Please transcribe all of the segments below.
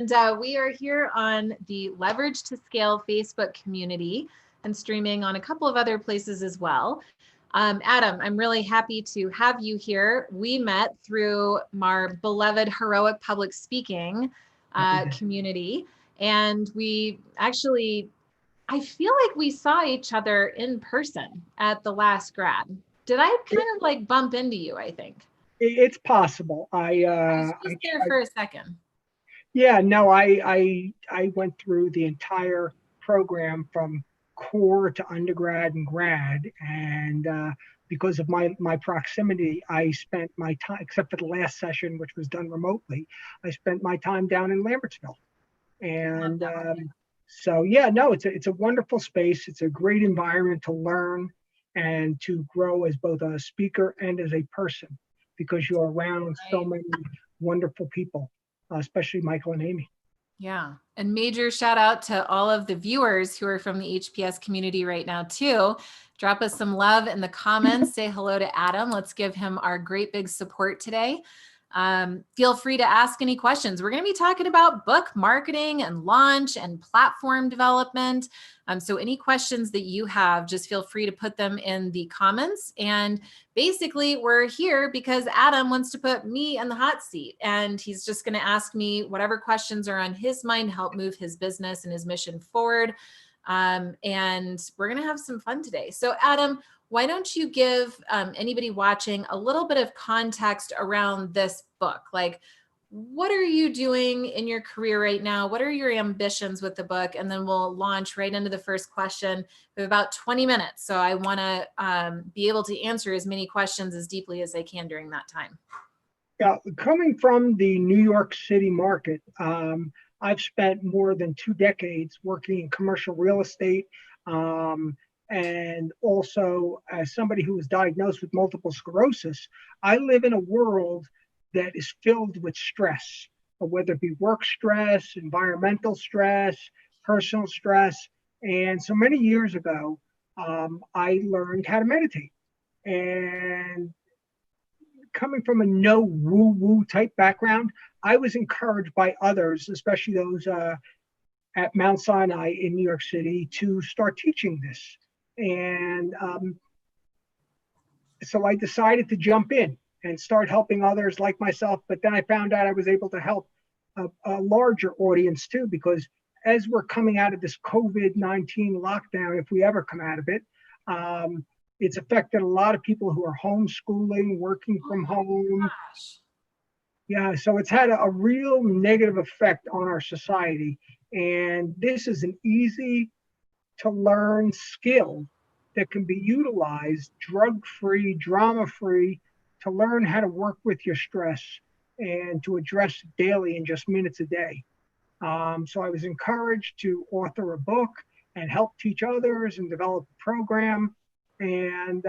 And we are here on the Leverage to Scale Facebook community and streaming on a couple of other places as well. Adam, I'm really happy to have you here. We met through our beloved Heroic Public Speaking community. And we actually, I feel like we saw each other in person at the last grad. Did I kind of like bump into you, I think? It's possible. I was just there for a second. Yeah, no, I went through the entire program from core to undergrad and grad, and because of my proximity, I spent my time, except for the last session, which was done remotely, I spent my time down in Lambertsville, and so yeah, no, it's a wonderful space. It's a great environment to learn and to grow as both a speaker and as a person, because you're around so many wonderful people, especially Michael and Amy. Yeah. And major shout out to all of the viewers who are from the HPS community right now too. Drop us some love in the comments. Say hello to Adam. Let's give him our great big support today. Feel free to ask any questions. We're going to be talking about book marketing and launch and platform development. So any questions that you have, just feel free to put them in the comments. And basically we're here because Adam wants to put me in the hot seat, and he's just going to ask me whatever questions are on his mind, help move his business and his mission forward. And we're going to have some fun today. So Adam, why don't you give anybody watching a little bit of context around this book? Like, what are you doing in your career right now? What are your ambitions with the book? And then we'll launch right into the first question. We have about 20 minutes. So I want to be able to answer as many questions as deeply as I can during that time. Yeah, coming from the New York City market, I've spent more than 2 decades working in commercial real estate. And also, as somebody who was diagnosed with multiple sclerosis, I live in a world that is filled with stress, whether it be work stress, environmental stress, personal stress. And so many years ago, I learned how to meditate. And coming from a no woo-woo type background, I was encouraged by others, especially those at Mount Sinai in New York City, to start teaching this. And so I decided to jump in and start helping others like myself. But then I found out I was able to help a larger audience too, because as we're coming out of this COVID-19 lockdown, if we ever come out of it, it's affected a lot of people who are homeschooling, working from home. Yeah, so it's had a real negative effect on our society. And this is an easy to learn skill that can be utilized drug-free, drama-free, to learn how to work with your stress and to address it daily in just minutes a day. So I was encouraged to author a book and help teach others and develop a program. And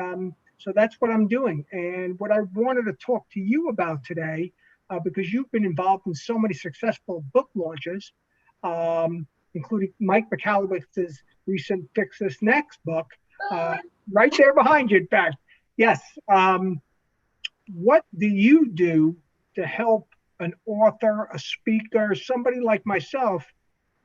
so that's what I'm doing. And what I wanted to talk to you about today, because you've been involved in so many successful book launches, including Mike McAllister's recent Fix This Next book, right there behind you, in fact. Yes. What do you do to help an author, a speaker, somebody like myself,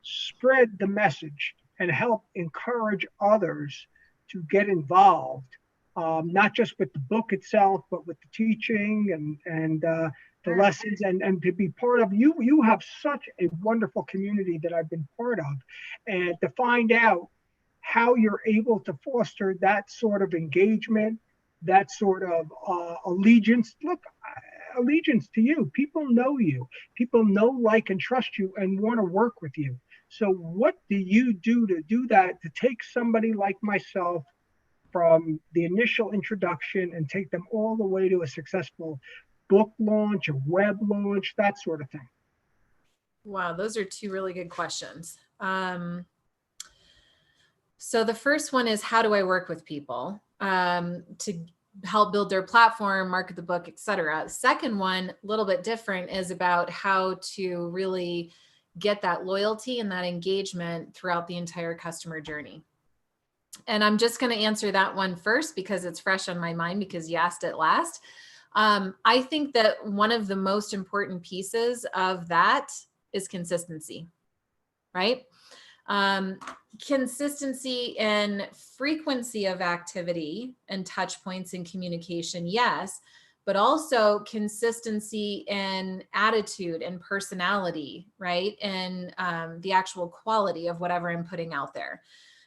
spread the message and help encourage others to get involved, not just with the book itself, but with the teaching and the lessons, and to be part of? You have such a wonderful community that I've been part of, and to find out how you're able to foster that sort of engagement, that sort of allegiance. Look, allegiance to you. People know you. People know, like, and trust you and want to work with you. So what do you do to do that, to take somebody like myself from the initial introduction and take them all the way to a successful book launch, a web launch, that sort of thing? Wow, those are 2 really good questions. So the first one is, how do I work with people to help build their platform, market the book, etc. The second one, a little bit different, is about how to really get that loyalty and that engagement throughout the entire customer journey. And I'm just going to answer that one first because it's fresh on my mind, because you asked it last. I think that one of the most important pieces of that is consistency, right? Consistency in frequency of activity and touch points in communication, yes, but also consistency in attitude and personality, right? And the actual quality of whatever I'm putting out there.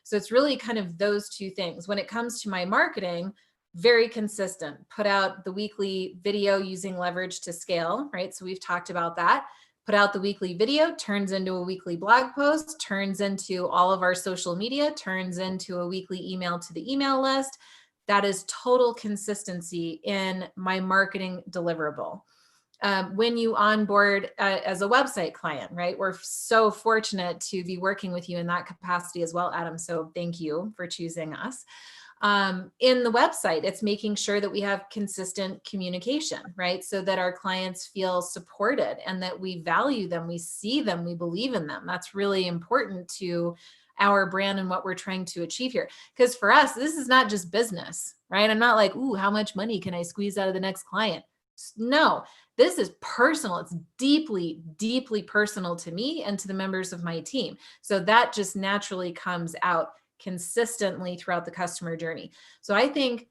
So it's really kind of those two things. When it comes to my marketing, very consistent. Put out the weekly video using leverage to scale, right? So we've talked about that. Put out the weekly video, turns into a weekly blog post, turns into all of our social media, turns into a weekly email to the email list. That is total consistency in my marketing deliverable. When you onboard as a website client, right? We're so fortunate to be working with you in that capacity as well, Adam. So thank you for choosing us. In the website, it's making sure that we have consistent communication, right? So that our clients feel supported and that we value them, we see them, we believe in them. That's really important to our brand and what we're trying to achieve here. Because for us, this is not just business, right? I'm not like, ooh, how much money can I squeeze out of the next client? No, this is personal. It's deeply, deeply personal to me and to the members of my team. So that just naturally comes out consistently throughout the customer journey. So I think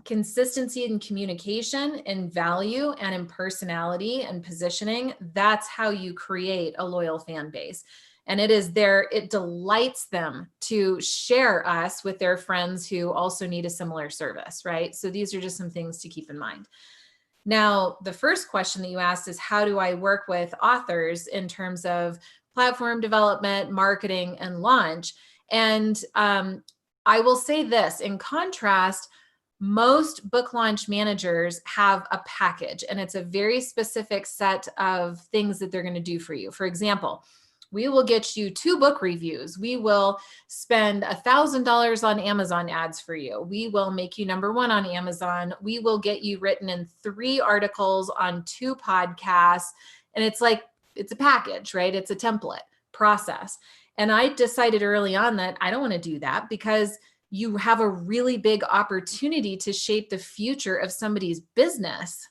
consistency in communication and value and in personality and positioning, that's how you create a loyal fan base. And it delights them to share us with their friends who also need a similar service, right? So these are just some things to keep in mind. Now, the first question that you asked is, how do I work with authors in terms of platform development, marketing, and launch? And I will say this, in contrast, most book launch managers have a package, and it's a very specific set of things that they're going to do for you. For example, we will get you 2 book reviews. We will spend $1,000 on Amazon ads for you. We will make you #1 on Amazon. We will get you written in 3 articles on 2 podcasts. And it's like, it's a package, right? It's a template process. And I decided early on that I don't want to do that, because you have a really big opportunity to shape the future of somebody's business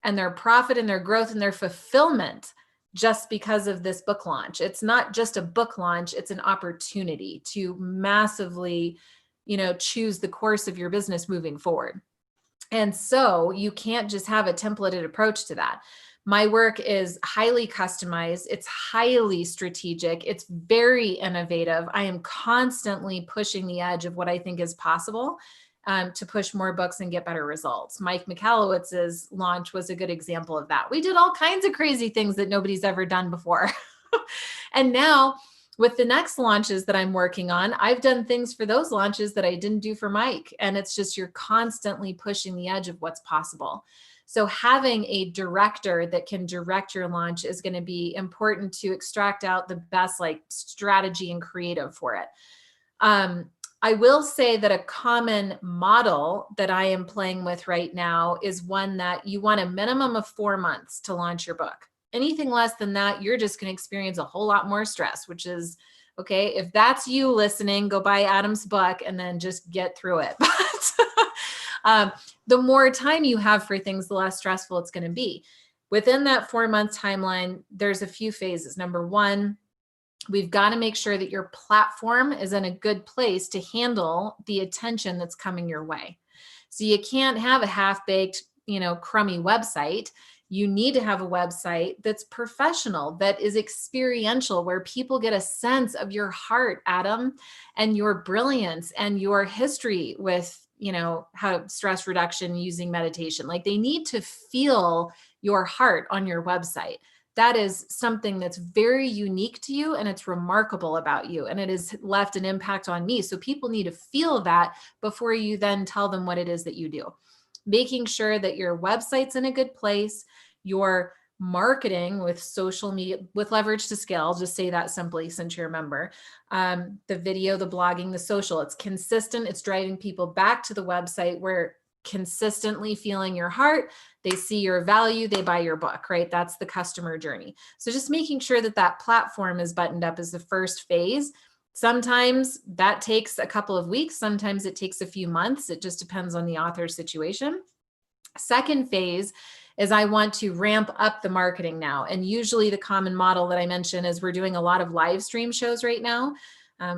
and their profit and their growth and their fulfillment just because of this book launch. It's not just a book launch, it's an opportunity to massively, choose the course of your business moving forward. And so you can't just have a templated approach to that. My work is highly customized. It's highly strategic. It's very innovative. I am constantly pushing the edge of what I think is possible to push more books and get better results. Mike Michalowicz's launch was a good example of that. We did all kinds of crazy things that nobody's ever done before. And now with the next launches that I'm working on, I've done things for those launches that I didn't do for Mike. And it's just, you're constantly pushing the edge of what's possible. So having a director that can direct your launch is going to be important to extract out the best strategy and creative for it. I will say that a common model that I am playing with right now is one that you want a minimum of 4 months to launch your book. Anything less than that, you're just going to experience a whole lot more stress, which is okay. If that's you listening, go buy Adam's book and then just get through it. But the more time you have for things, the less stressful it's going to be. Within that 4-month timeline, there's a few phases. Number 1, we've got to make sure that your platform is in a good place to handle the attention that's coming your way. So you can't have a half-baked, crummy website. You need to have a website that's professional, that is experiential, where people get a sense of your heart, Adam, and your brilliance and your history with, how stress reduction using meditation. Like, they need to feel your heart on your website. That is something that's very unique to you, and it's remarkable about you, and it has left an impact on me. So people need to feel that before you then tell them what it is that you do. Making sure that your website's in a good place, your marketing with social media, with leverage to scale, I'll just say that simply since you're a member, the video, the blogging, the social, it's consistent. It's driving people back to the website, where consistently feeling your heart, they see your value, they buy your book, right? That's the customer journey. So just making sure that that platform is buttoned up is the first phase. Sometimes that takes a couple of weeks. Sometimes it takes a few months. It just depends on the author's situation. Second phase is I want to ramp up the marketing now. And usually the common model that I mentioned is we're doing a lot of live stream shows right now.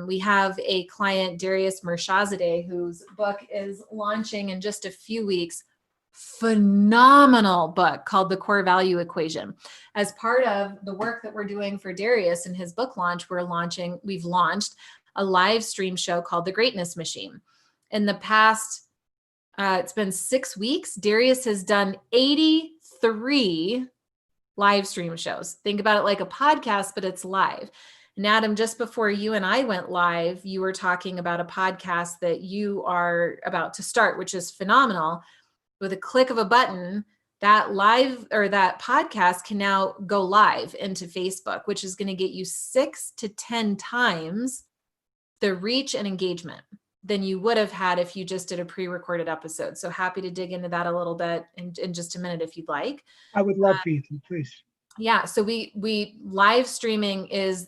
We have a client, Darius Mershazadeh, whose book is launching in just a few weeks. Phenomenal book called The Core Value Equation. As part of the work that we're doing for Darius and his book launch, we've launched a live stream show called The Greatness Machine. In the past, it's been 6 weeks. Darius has done 83 live stream shows. Think about it like a podcast, but it's live. And Adam, just before you and I went live, you were talking about a podcast that you are about to start, which is phenomenal. With a click of a button, that live or that podcast can now go live into Facebook, which is going to get you 6 to 10 times the reach and engagement than you would have had if you just did a pre-recorded episode. So happy to dig into that a little bit in just a minute if you'd like. I would love for you to, please. Yeah, so we live streaming is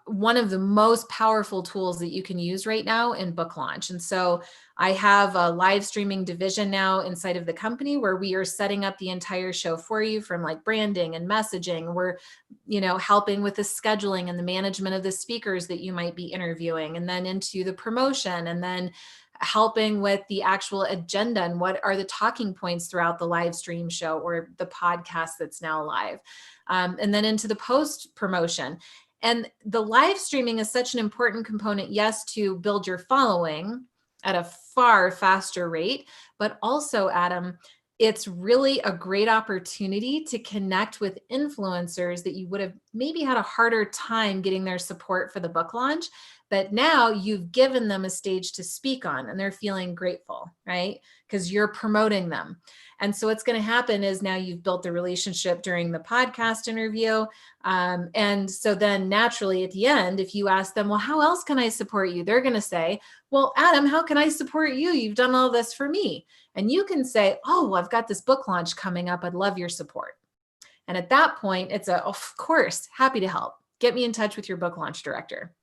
one of the most powerful tools that you can use right now in book launch. And so I have a live streaming division now inside of the company where we are setting up the entire show for you, from like branding and messaging. We're, helping with the scheduling and the management of the speakers that you might be interviewing, and then into the promotion, and then helping with the actual agenda and what are the talking points throughout the live stream show or the podcast that's now live. And then into the post promotion. And the live streaming is such an important component, yes, to build your following at a far faster rate, but also, Adam, it's really a great opportunity to connect with influencers that you would have maybe had a harder time getting their support for the book launch, but now you've given them a stage to speak on and they're feeling grateful, right? Because you're promoting them. And so what's going to happen is now you've built the relationship during the podcast interview. And so then naturally at the end, if you ask them, well, how else can I support you? They're going to say, well, Adam, how can I support you? You've done all this for me. And you can say, oh, I've got this book launch coming up. I'd love your support. And at that point, it's of course, happy to help. Get me in touch with your book launch director.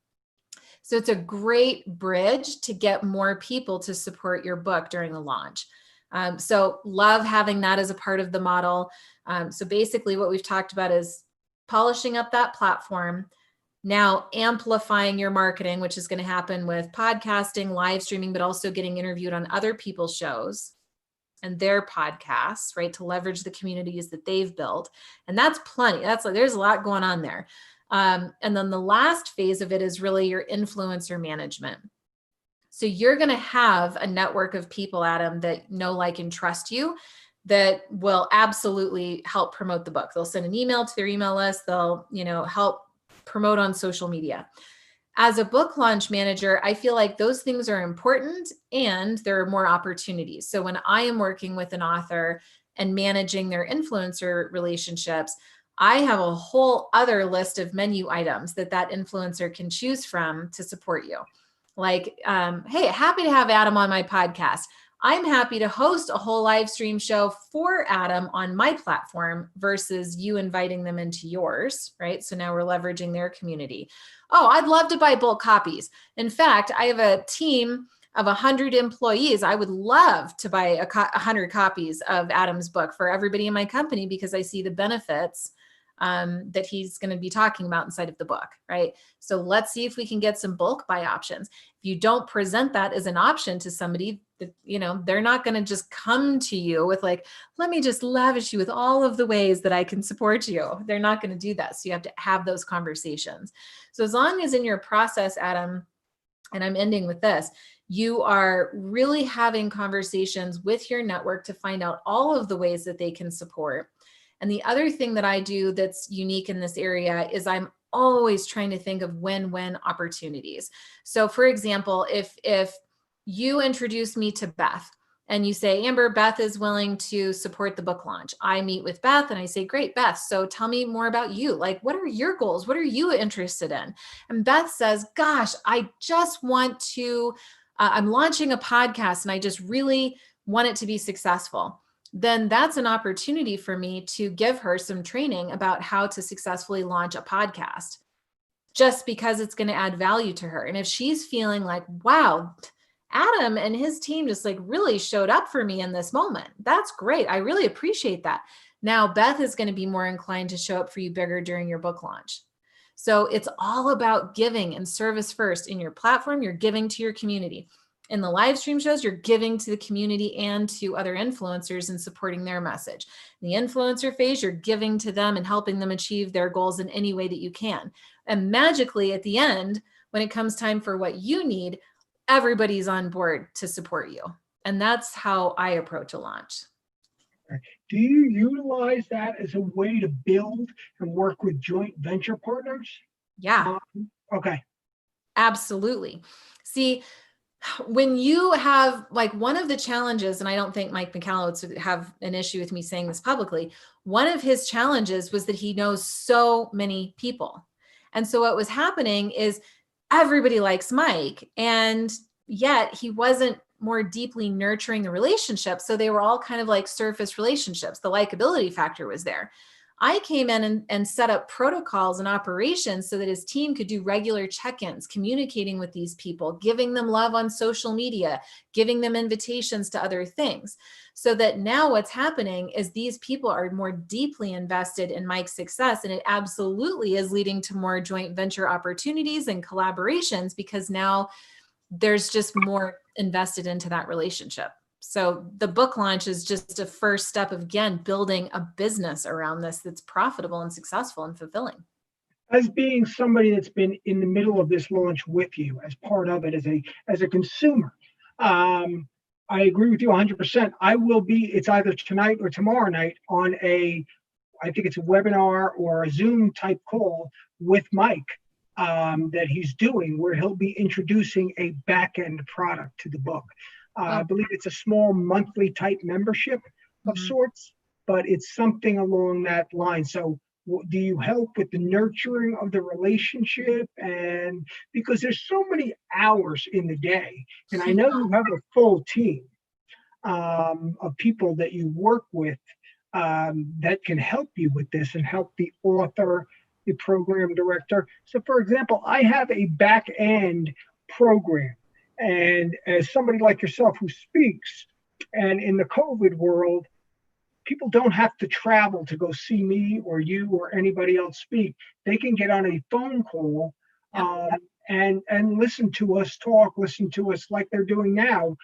So it's a great bridge to get more people to support your book during the launch. So love having that as a part of the model. So basically what we've talked about is polishing up that platform, now amplifying your marketing, which is going to happen with podcasting, live streaming, but also getting interviewed on other people's shows and their podcasts, right? To leverage the communities that they've built. And that's plenty. There's a lot going on there. And then the last phase of it is really your influencer management. So you're going to have a network of people, Adam, that know, like, and trust you, that will absolutely help promote the book. They'll send an email to their email list. They'll, help promote on social media. As a book launch manager, I feel like those things are important and there are more opportunities. So when I am working with an author and managing their influencer relationships, I have a whole other list of menu items that influencer can choose from to support you. Like, hey, happy to have Adam on my podcast. I'm happy to host a whole live stream show for Adam on my platform versus you inviting them into yours, right? So now we're leveraging their community. Oh, I'd love to buy bulk copies. In fact, I have a team of 100 employees. I would love to buy 100 copies of Adam's book for everybody in my company because I see the benefits that he's going to be talking about inside of the book, right? So let's see if we can get some bulk buy options. If you don't present that as an option to somebody, that, they're not going to just come to you with like, let me just lavish you with all of the ways that I can support you. They're not going to do that. So you have to have those conversations. So as long as in your process, Adam, and I'm ending with this, you are really having conversations with your network to find out all of the ways that they can support. And the other thing that I do that's unique in this area is I'm always trying to think of win-win opportunities. So for example, if you introduce me to Beth and you say, Amber, Beth is willing to support the book launch. I meet with Beth and I say, great, Beth. So tell me more about you. Like, what are your goals? What are you interested in? And Beth says, gosh, I just want to, I'm launching a podcast and I just really want it to be successful. Then that's an opportunity for me to give her some training about how to successfully launch a podcast, just because it's going to add value to her. And if she's feeling like, wow, Adam and his team just like really showed up for me in this moment. That's great. I really appreciate that. Now Beth is going to be more inclined to show up for you bigger during your book launch. So it's all about giving and service first. In your platform, you're giving to your community. In the live stream shows, you're giving to the community and to other influencers and supporting their message. In the influencer phase, you're giving to them and helping them achieve their goals in any way that you can. And magically at the end, when it comes time for what you need, everybody's on board to support you. And that's how I approach a launch. Do you utilize that as a way to build and work with joint venture partners? Yeah. Okay. Absolutely. See, when you have like one of the challenges, and I don't think Mike McCallowitz would have an issue with me saying this publicly, one of his challenges was that he knows so many people. And so what was happening is everybody likes Mike, and yet he wasn't more deeply nurturing the relationship. So they were all kind of like surface relationships. The likability factor was there. I came in and set up protocols and operations so that his team could do regular check-ins, communicating with these people, giving them love on social media, giving them invitations to other things. So that now what's happening is these people are more deeply invested in Mike's success. And it absolutely is leading to more joint venture opportunities and collaborations because now there's just more invested into that relationship. So the book launch is just a first step of, again, building a business around this that's profitable and successful and fulfilling. As being somebody that's been in the middle of this launch with you, as part of it, as a consumer, I agree with you 100%. I will be, it's either tonight or tomorrow night on I think it's a webinar or a Zoom type call with Mike that he's doing, where he'll be introducing a back-end product to the book. I believe it's a small monthly type membership of sorts, but it's something along that line. So do you help with the nurturing of the relationship? And because there's so many hours in the day, and I know you have a full team of people that you work with that can help you with this and help the author, the program director. So for example, I have a back end program. And as somebody like yourself who speaks, and in the COVID world, people don't have to travel to go see me or you or anybody else speak. They can get on a phone call and listen to us talk, listen to us like they're doing now,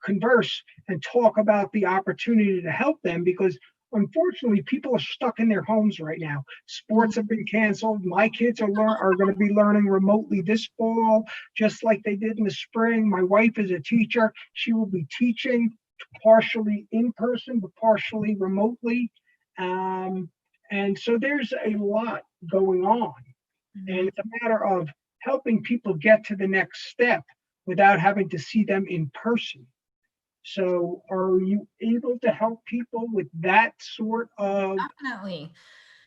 converse and talk about the opportunity to help them, because unfortunately, people are stuck in their homes right now. Sports have been canceled. My kids are going to be learning remotely this fall, just like they did in the spring. My wife is a teacher. She will be teaching partially in person, but partially remotely. And so there's a lot going on. And it's a matter of helping people get to the next step without having to see them in person. So are you able to help people with that sort of? Definitely.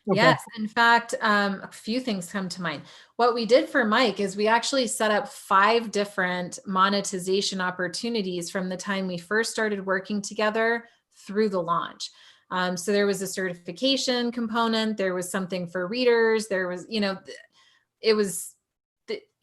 Okay. Yes. In fact, a few things come to mind. What we did for Mike is we actually set up 5 different monetization opportunities from the time we first started working together through the launch. So there was a certification component. There was something for readers. There was,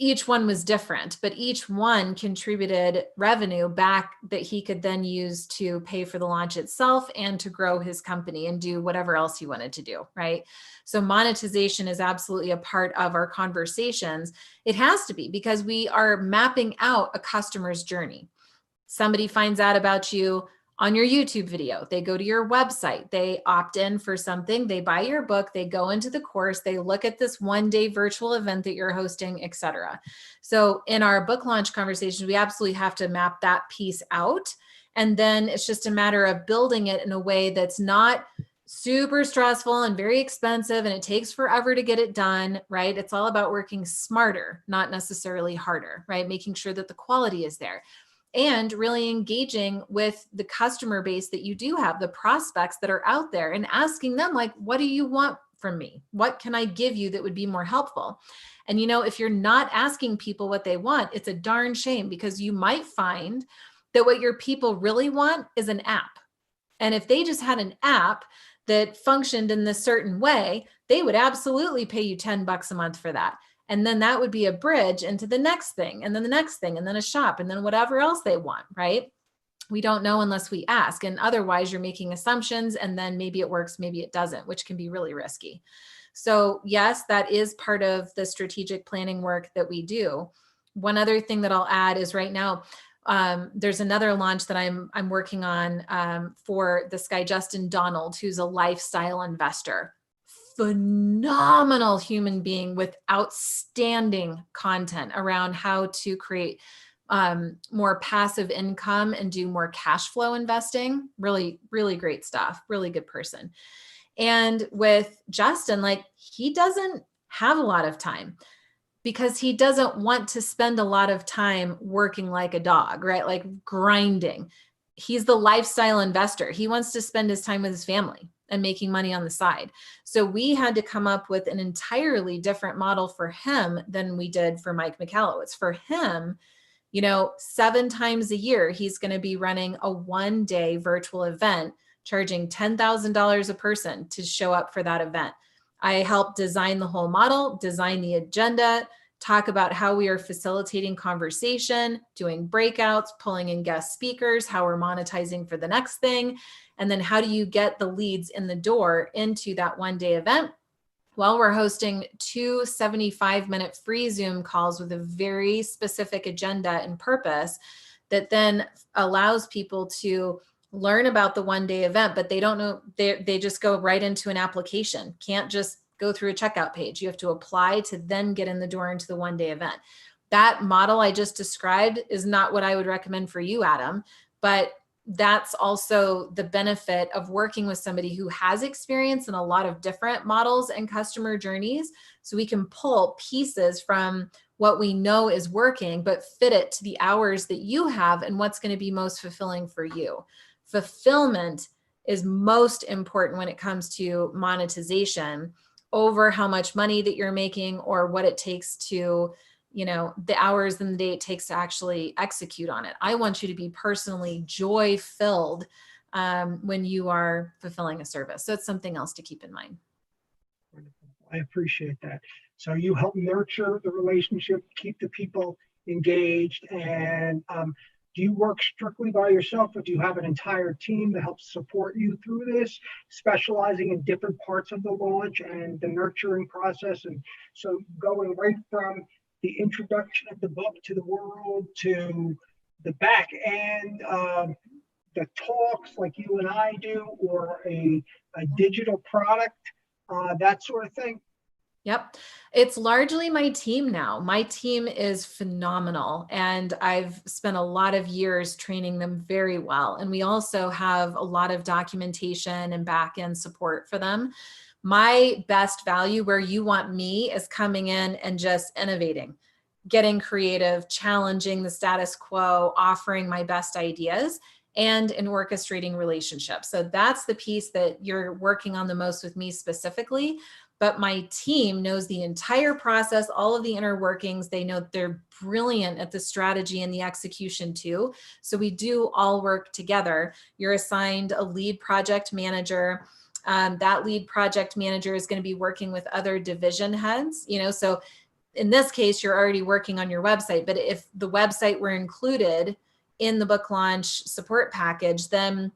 each one was different, but each one contributed revenue back that he could then use to pay for the launch itself and to grow his company and do whatever else he wanted to do, right? So monetization is absolutely a part of our conversations. It has to be, because we are mapping out a customer's journey. Somebody finds out about you on your YouTube video, they go to your website, they opt in for something, they buy your book, they go into the course, they look at this one-day virtual event that you're hosting, etc. So in our book launch conversations, we absolutely have to map that piece out. And then it's just a matter of building it in a way that's not super stressful and very expensive, and it takes forever to get it done, right? It's all about working smarter, not necessarily harder, right? Making sure that the quality is there. And really engaging with the customer base that you do have, the prospects that are out there, and asking them, like, what do you want from me? What can I give you that would be more helpful? And, if you're not asking people what they want, it's a darn shame, because you might find that what your people really want is an app. And if they just had an app that functioned in this certain way, they would absolutely pay you $10 a month for that. And then that would be a bridge into the next thing, and then the next thing, and then a shop, and then whatever else they want, right? We don't know unless we ask. And otherwise you're making assumptions, and then maybe it works, maybe it doesn't, which can be really risky. So yes, that is part of the strategic planning work that we do. One other thing that I'll add is right now, there's another launch that I'm working on for this guy, Justin Donald, who's a lifestyle investor. Phenomenal human being with outstanding content around how to create more passive income and do more cash flow investing. Really, really great stuff. Really good person. And with Justin, like, he doesn't have a lot of time because he doesn't want to spend a lot of time working like a dog, right? Like grinding. He's the lifestyle investor. He wants to spend his time with his family and making money on the side. So we had to come up with an entirely different model for him than we did for Mike Michalowicz. For him, 7 times a year, he's going to be running a 1-day virtual event, charging $10,000 a person to show up for that event. I helped design the whole model, design the agenda, talk about how we are facilitating conversation, doing breakouts, pulling in guest speakers, how we're monetizing for the next thing, and then how do you get the leads in the door into that 1-day event. While we're hosting 2 75-minute free Zoom calls with a very specific agenda and purpose that then allows people to learn about the 1-day event, but they don't know, they just go right into an application. Can't just go through a checkout page. You have to apply to then get in the door into the 1-day event. That model I just described is not what I would recommend for you, Adam, but that's also the benefit of working with somebody who has experience in a lot of different models and customer journeys. So we can pull pieces from what we know is working, but fit it to the hours that you have and what's going to be most fulfilling for you. Fulfillment is most important when it comes to monetization over how much money that you're making or what it takes to, the hours in the day it takes to actually execute on it. I want you to be personally joy-filled when you are fulfilling a service. So it's something else to keep in mind. Wonderful. I appreciate that. So you help nurture the relationship, keep the people engaged, and do you work strictly by yourself, or do you have an entire team that helps support you through this, specializing in different parts of the launch and the nurturing process? And so going right from the introduction of the book to the world to the back end, the talks like you and I do, or a digital product, that sort of thing? Yep. It's largely my team now. My team is phenomenal, and I've spent a lot of years training them very well. And we also have a lot of documentation and back-end support for them. My best value, where you want me, is coming in and just innovating, getting creative, challenging the status quo, offering my best ideas, and in orchestrating relationships. So that's the piece that you're working on the most with me specifically. But my team knows the entire process, all of the inner workings. They know they're brilliant at the strategy and the execution too. So we do all work together. You're assigned a lead project manager. That lead project manager is going to be working with other division heads, so in this case, you're already working on your website, but if the website were included in the book launch support package, then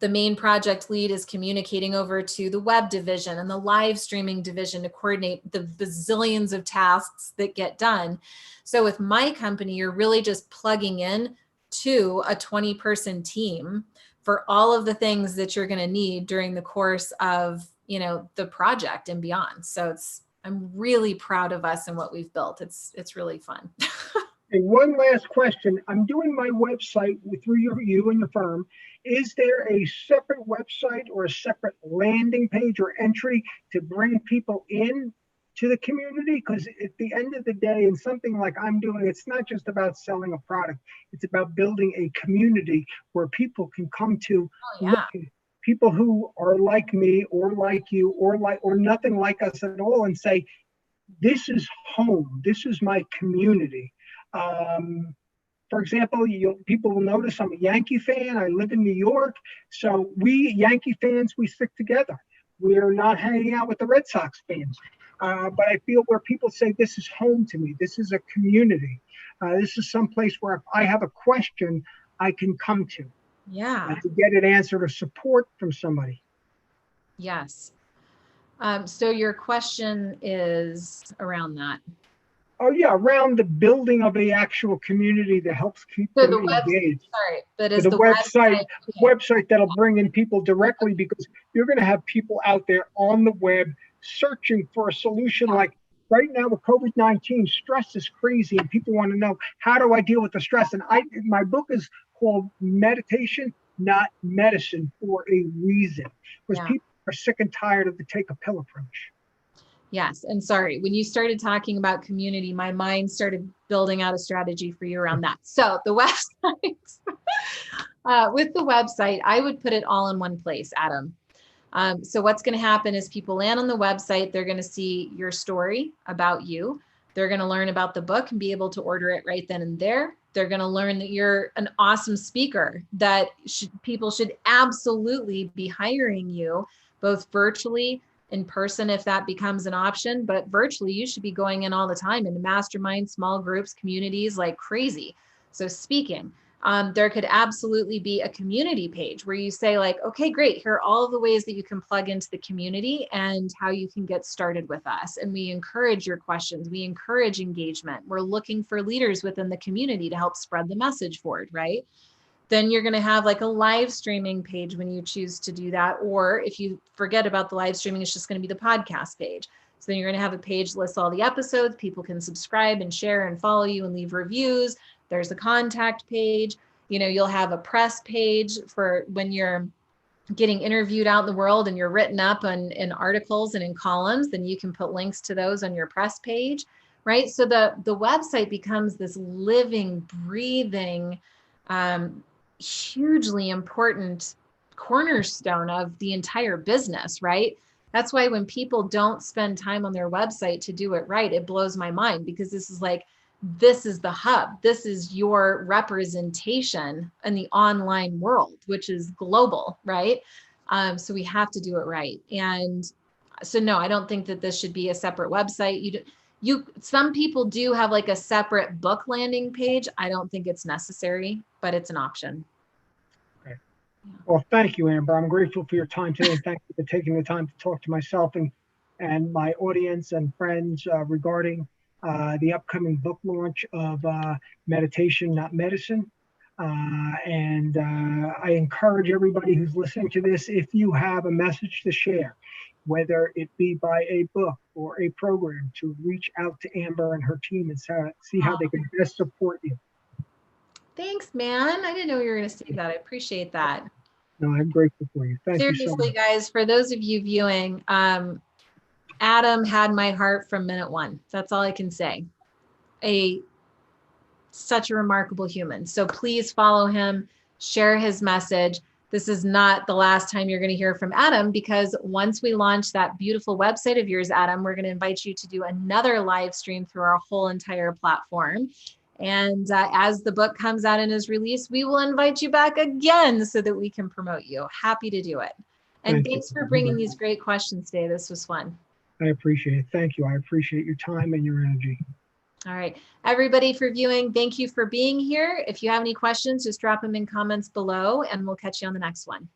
the main project lead is communicating over to the web division and the live streaming division to coordinate the bazillions of tasks that get done. So with my company, you're really just plugging in to a 20-person team for all of the things that you're going to need during the course of, the project and beyond. So I'm really proud of us and what we've built. It's really fun. And one last question. I'm doing my website through you and your firm. Is there a separate website or a separate landing page or entry to bring people in to the community? Because at the end of the day, in something like I'm doing, it's not just about selling a product. It's about building a community where people can come to look at people who are like me or like you or nothing like us at all and say, this is home. This is my community. For example, people will notice I'm a Yankee fan. I live in New York. So we Yankee fans, we stick together. We're not hanging out with the Red Sox fans. but I feel where people say, this is home to me, this is a community, this is someplace where if I have a question, I can come to. Yeah. To get it answered or support from somebody. Yes. So your question is around that. Oh yeah, around the building of a actual community that helps keep So them the website, engaged. sorry, but With is a the website that'll bring in people directly, because you're going to have people out there on the web searching for a solution. Like right now with COVID-19, stress is crazy, and people want to know, how do I deal with the stress? And my book is called Meditation, Not Medicine, for a reason, because people are sick and tired of the take a pill approach. Yes. And sorry, when you started talking about community, my mind started building out a strategy for you around that. So the website, with the website, I would put it all in one place, Adam. So what's going to happen is people land on the website, they're going to see your story about you. They're going to learn about the book and be able to order it right then and there. They're going to learn that you're an awesome speaker, that people should absolutely be hiring you, both virtually, in person, if that becomes an option, but virtually you should be going in all the time into masterminds, small groups, communities like crazy. So speaking, there could absolutely be a community page where you say like, okay, great, here are all the ways that you can plug into the community and how you can get started with us. And we encourage your questions. We encourage engagement. We're looking for leaders within the community to help spread the message forward, right? Then you're going to have like a live streaming page when you choose to do that. Or if you forget about the live streaming, it's just going to be the podcast page. So then you're going to have a page that lists all the episodes. People can subscribe and share and follow you and leave reviews. There's a contact page. You know, you'll have a press page for when you're getting interviewed out in the world and you're written up in articles and in columns, then you can put links to those on your press page, right? So the website becomes this living, breathing, hugely important cornerstone of the entire business, right? That's why when people don't spend time on their website to do it right, it blows my mind, because this is the hub. This is your representation in the online world, which is global, right? So we have to do it right. And so, no, I don't think that this should be a separate website. Some people do have like a separate book landing page. I don't think it's necessary, but it's an option. Okay. Well, thank you, Amber. I'm grateful for your time today, and thank you for taking the time to talk to myself and my audience and friends regarding the upcoming book launch of Meditation, Not Medicine. I encourage everybody who's listening to this, if you have a message to share, whether it be by a book or a program, to reach out to Amber and her team and see how they can best support you. Thanks, man. I didn't know you were going to say that. I appreciate that. No, I'm grateful for you. Thank you so much. Seriously, guys, for those of you viewing, Adam had my heart from minute one. That's all I can say. Such a remarkable human. So please follow him, share his message. This is not the last time you're going to hear from Adam, because once we launch that beautiful website of yours, Adam, we're going to invite you to do another live stream through our whole entire platform. And as the book comes out and is released, we will invite you back again so that we can promote you. Happy to do it. And thanks for bringing these great questions today. This was fun. I appreciate it. Thank you. I appreciate your time and your energy. All right, everybody for viewing, thank you for being here. If you have any questions, just drop them in comments below and we'll catch you on the next one.